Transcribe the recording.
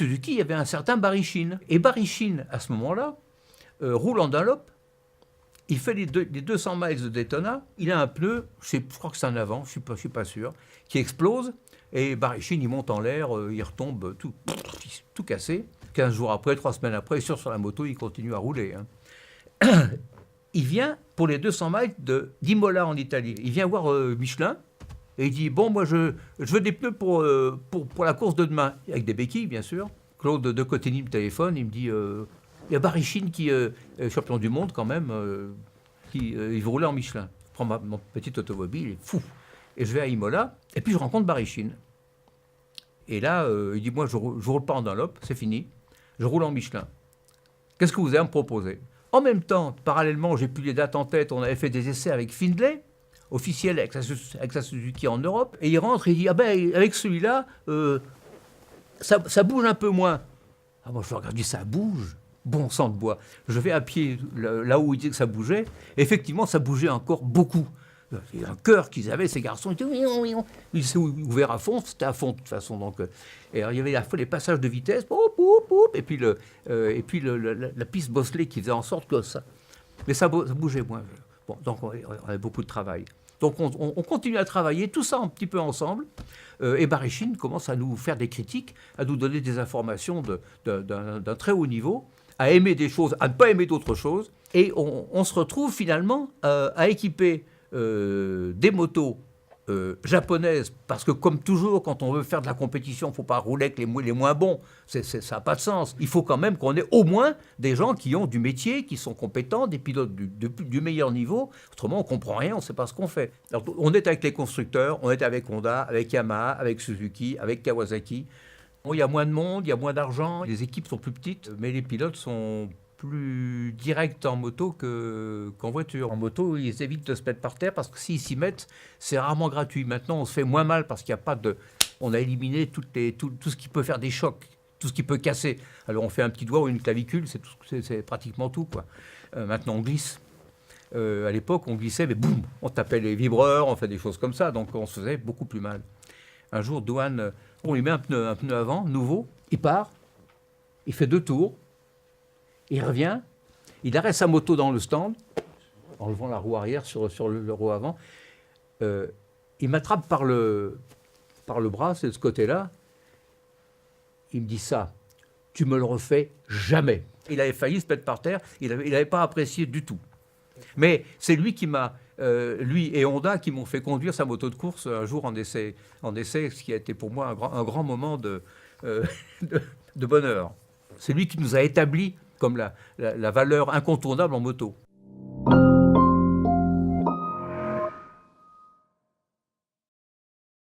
Suzuki, il y avait un certain Barichine. Et Barichine, à ce moment-là, roule en Dunlop. Il fait les 200 miles de Daytona. Il a un pneu, je crois que c'est un avant, je ne suis pas sûr, qui explose. Et Barichine, il monte en l'air, il retombe tout cassé. 15 jours après, 3 semaines après, il sort sur la moto, il continue à rouler. Hein. Il vient pour les 200 miles d'Imola en Italie. Il vient voir Michelin et il dit « Bon, moi, je veux des pneus pour la course de demain. » Avec des béquilles, bien sûr. Claude de Cotigny me téléphone, il me dit il y a Barichine qui est champion du monde quand même, il veut rouler en Michelin. Je prends mon petit automobile, il est fou. Et je vais à Imola, et puis je rencontre Barichine. Et là, il dit, moi, je roule pas en Dunlop, c'est fini. Je roule en Michelin. Qu'est-ce que vous allez me proposer? En même temps, parallèlement, j'ai plus les dates en tête, on avait fait des essais avec Findlay, officiel avec sa Suzuki en Europe. Et il rentre, et il dit, ah ben, avec celui-là, ça bouge un peu moins. Ah, moi, je regarde, je dis, ça bouge. Bon sang de bois. Je vais à pied là où il disait que ça bougeait. Effectivement, ça bougeait encore beaucoup. Il y a un cœur qu'ils avaient, ces garçons. Ils étaient ouverts à fond, c'était à fond de toute façon. Donc, et alors, il y avait à la fois les passages de vitesse, et puis, la piste bosselée qui faisait en sorte que ça. Mais ça bougeait moins. Bon, donc, on avait beaucoup de travail. Donc, on continue à travailler, tout ça un petit peu ensemble. Et Barichine commence à nous faire des critiques, à nous donner des informations d'un très haut niveau, à aimer des choses, à ne pas aimer d'autres choses. Et on se retrouve finalement à équiper des motos japonaises, parce que comme toujours, quand on veut faire de la compétition, il ne faut pas rouler avec les moins bons, ça n'a pas de sens. Il faut quand même qu'on ait au moins des gens qui ont du métier, qui sont compétents, des pilotes du meilleur niveau, autrement on ne comprend rien, on ne sait pas ce qu'on fait. Alors, on est avec les constructeurs, on est avec Honda, avec Yamaha, avec Suzuki, avec Kawasaki. Bon, il y a moins de monde, il y a moins d'argent, les équipes sont plus petites, mais les pilotes sont plus directs en moto qu'en voiture. En moto, ils évitent de se mettre par terre parce que s'ils s'y mettent, c'est rarement gratuit. Maintenant, on se fait moins mal parce qu'il n'y a pas de... On a éliminé tout ce qui peut faire des chocs, tout ce qui peut casser. Alors, on fait un petit doigt ou une clavicule, c'est pratiquement tout, quoi. Maintenant, on glisse. À l'époque, on glissait, mais boum, on tapait les vibreurs, on fait des choses comme ça, donc on se faisait beaucoup plus mal. Un jour, Douane, on lui met un pneu avant, nouveau, il part, il fait 2 tours, il revient, il arrête sa moto dans le stand, en levant la roue arrière sur le roue avant, il m'attrape par le bras, c'est de ce côté-là, il me dit ça, tu me le refais jamais. Il avait failli se mettre par terre, il n'avait pas apprécié du tout. Mais c'est lui qui m'a, lui et Honda qui m'ont fait conduire sa moto de course un jour en essai, ce qui a été pour moi un grand moment de bonheur. C'est lui qui nous a établi comme la valeur incontournable en moto.